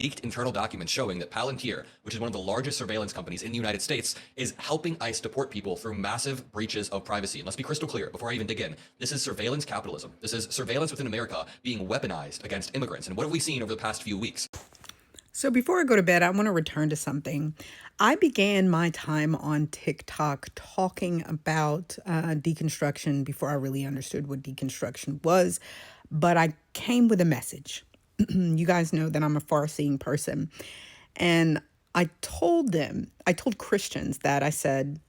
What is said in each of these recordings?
leaked internal documents showing that Palantir, which is one of the largest surveillance companies in the United States, is helping ICE deport people through massive breaches of privacy. And let's be crystal clear before I even dig in. This is surveillance capitalism. This is surveillance within America being weaponized against immigrants. And what have we seen over the past few weeks? So before I go to bed, I want to return to something. I began my time on TikTok talking about deconstruction before I really understood what deconstruction was, but I came with a message. You guys know that I'm a far-seeing person. And I told Christians that I said,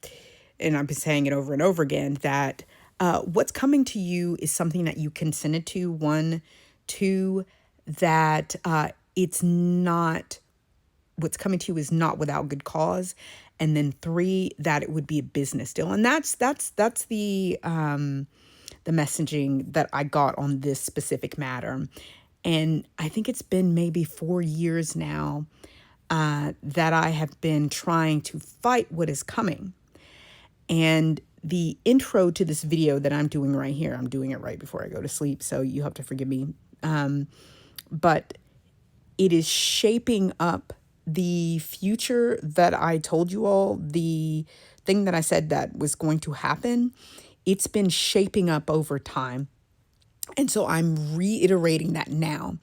and I've been saying it over and over again, that what's coming to you is something that you consented to. One, two, that it's not, what's coming to you is not without good cause. And then three, that it would be a business deal. And that's the messaging that I got on this specific matter. And I think it's been maybe 4 years now that I have been trying to fight what is coming. And the intro to this video that I'm doing right here, I'm doing it right before I go to sleep, so you have to forgive me. But it is shaping up the future that I told you all, the thing that I said that was going to happen. It's been shaping up over time. And so I'm reiterating that now,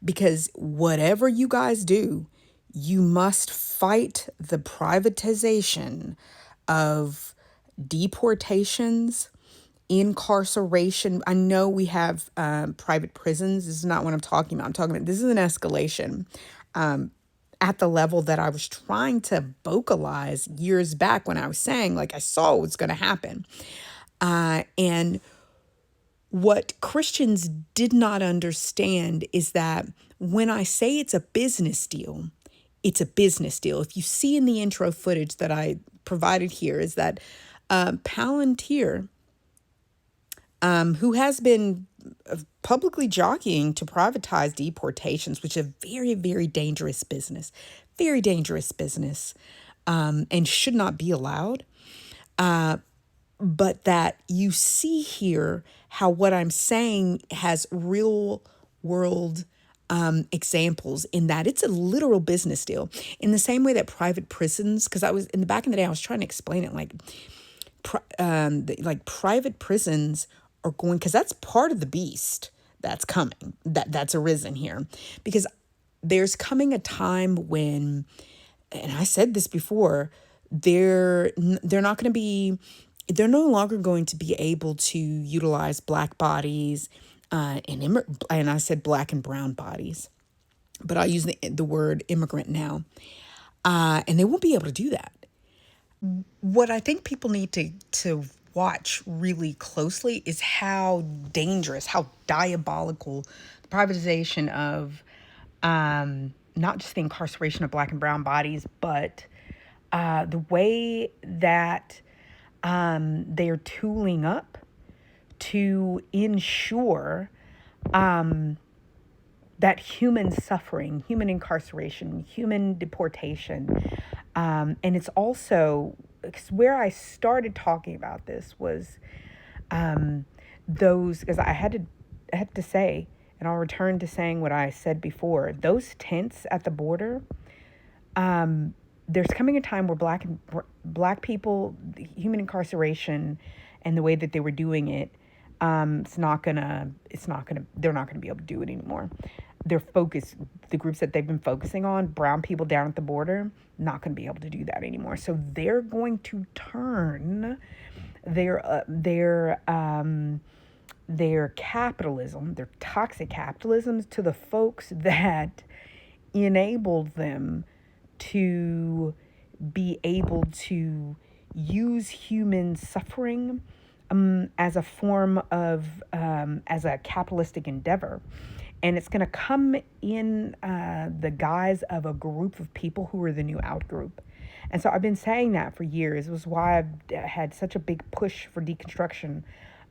because whatever you guys do, you must fight the privatization of deportations, incarceration. I know we have private prisons. This is not what I'm talking about. I'm talking about, this is an escalation at the level that I was trying to vocalize years back when I was saying, like, I saw what's going to happen. And what Christians did not understand is that when I say it's a business deal, it's a business deal. If you see in the intro footage that I provided here, is that Palantir, who has been publicly jockeying to privatize deportations, which is a very, very dangerous business, and should not be allowed. But that you see here how what I'm saying has real world examples, in that it's a literal business deal. In the same way that private prisons, because I was in the back in the day, I was trying to explain it like private prisons are going, because that's part of the beast that's coming, that's arisen here, because there's coming a time when, and I said this before, they're not going to be, they're no longer going to be able to utilize black bodies and I said black and brown bodies, but I use the word immigrant now, and they won't be able to do that. What I think people need to watch really closely is how dangerous, how diabolical the privatization of not just the incarceration of black and brown bodies, but the way that they're tooling up to ensure that human suffering, human incarceration, human deportation. And it's also, because where I started talking about this was those, because I had to say, and I'll return to saying what I said before, those tents at the border, there's coming a time where black people, human incarceration and the way that they were doing it, they're not gonna be able to do it anymore. Their focus, the groups that they've been focusing on, brown people down at the border, not going to be able to do that anymore. So they're going to turn their capitalism, their toxic capitalisms, to the folks that enabled them to be able to use human suffering as a form of, as a capitalistic endeavor. And it's going to come in the guise of a group of people who are the new out group. And so I've been saying that for years. It was why I've had such a big push for deconstruction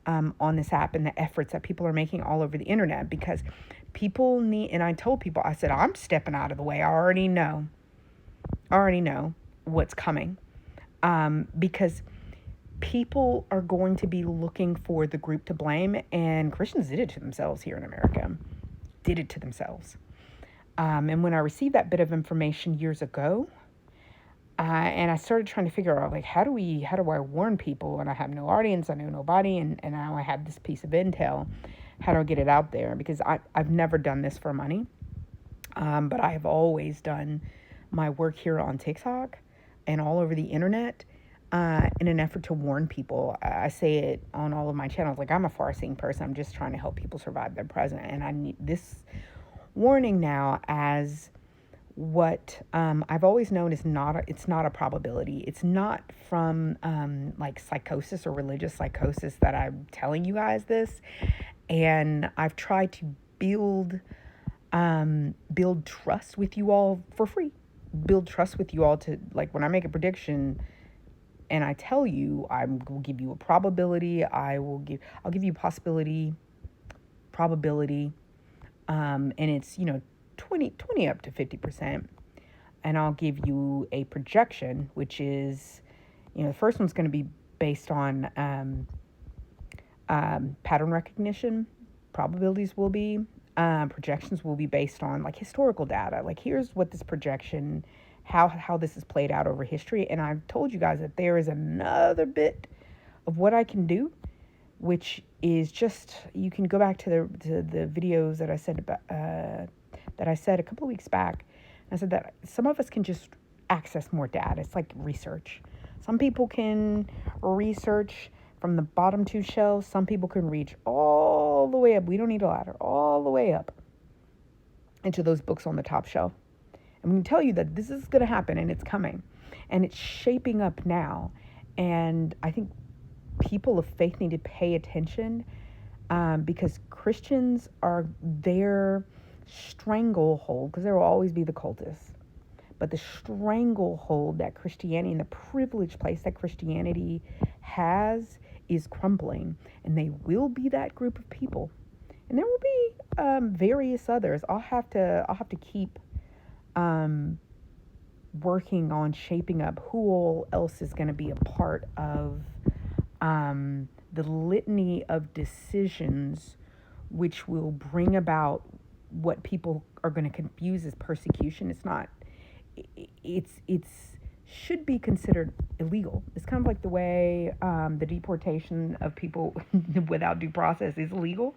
on this app, and the efforts that people are making all over the internet, because people need, and I told people, I said, I'm stepping out of the way. I already know what's coming, because people are going to be looking for the group to blame, and Christians did it to themselves here in America. Did it to themselves. And when I received that bit of information years ago, and I started trying to figure out, like, how do I warn people? And I have no audience, I know nobody, and now I have this piece of intel. How do I get it out there? Because I've never done this for money, but I have always done my work here on TikTok and all over the internet in an effort to warn people. I say it on all of my channels. Like, I'm a far-seeing person. I'm just trying to help people survive their present. And I need this warning now as what I've always known is it's not a probability. It's not from like psychosis or religious psychosis that I'm telling you guys this. And I've tried to build trust with you all for free. Build trust with you all to, like, when I make a prediction and I tell you, I will give you a probability. I'll give you possibility, probability, and it's 20 up to 50%. And I'll give you a projection, which is, the first one's going to be based on pattern recognition. Probabilities will be, projections will be based on, like, historical data. Like, here's what this projection, how this is played out over history. And I've told you guys that there is another bit of what I can do, which is just, you can go back to the videos that I said about that I said a couple of weeks back. I said that some of us can just access more data. It's like research. Some people can research from the bottom two shelves. Some people can reach all the way up. We don't need a ladder. All the way up into those books on the top shelf. And we can tell you that this is going to happen, and it's coming. And it's shaping up now. And I think people of faith need to pay attention, because Christians are their stranglehold, because there will always be the cultists, but the stranglehold that Christianity and the privileged place that Christianity has is crumbling, and they will be that group of people, and there will be various others. I'll have to keep working on shaping up who all else is going to be a part of the litany of decisions which will bring about what people are going to confuse as persecution. It's not. It's should be considered illegal. It's kind of like the way the deportation of people without due process is illegal.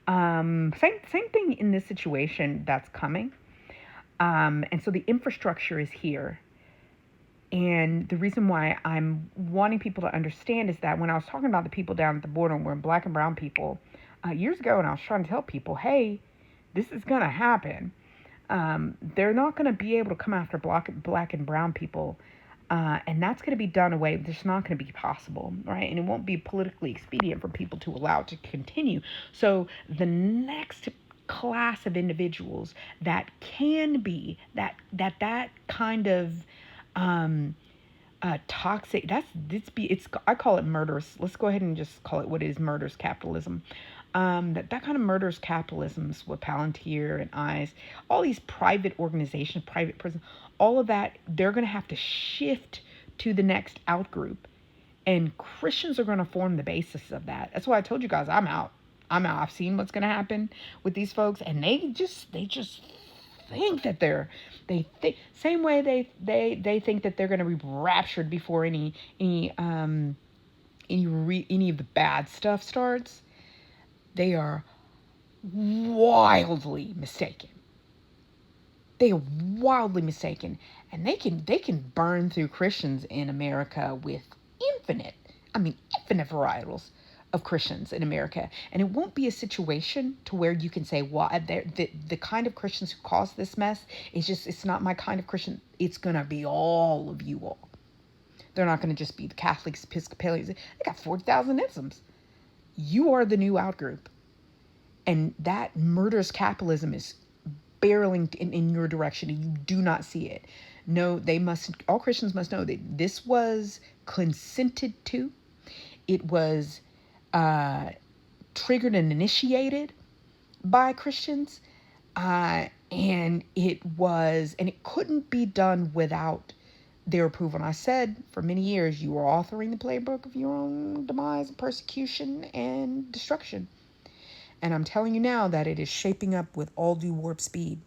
Same thing in this situation that's coming. And so the infrastructure is here. And the reason why I'm wanting people to understand is that when I was talking about the people down at the border, where black and brown people, years ago, and I was trying to tell people, hey, this is going to happen. They're not going to be able to come after black and brown people. And that's going to be done away. It's not going to be possible, right? And it won't be politically expedient for people to allow it to continue. So the next class of individuals that can be that kind of toxic, I call it murderous. Let's go ahead and just call it what it is: murderous capitalism. That kind of murderous capitalism is what Palantir and ICE, all these private organizations, private prisons, all of that, they're going to have to shift to the next out group. And Christians are going to form the basis of that. That's why I told you guys I'm out. I've seen what's going to happen with these folks, and they just think that they think same way they think that they're going to be raptured before any of the bad stuff starts. They are wildly mistaken. They are wildly mistaken, and they can burn through Christians in America with infinite varietals of Christians in America. And it won't be a situation to where you can say, well, the kind of Christians who caused this mess it's not my kind of Christian. It's going to be all of you all. They're not going to just be the Catholics, Episcopalians. They got 40,000 isms. You are the new outgroup. And that murderous capitalism is barreling in your direction, and you do not see it. No, all Christians must know that this was consented to. It was triggered and initiated by Christians. And it couldn't be done without their approval. And I said for many years, you are authoring the playbook of your own demise, persecution, and destruction. And I'm telling you now that it is shaping up with all due warp speed.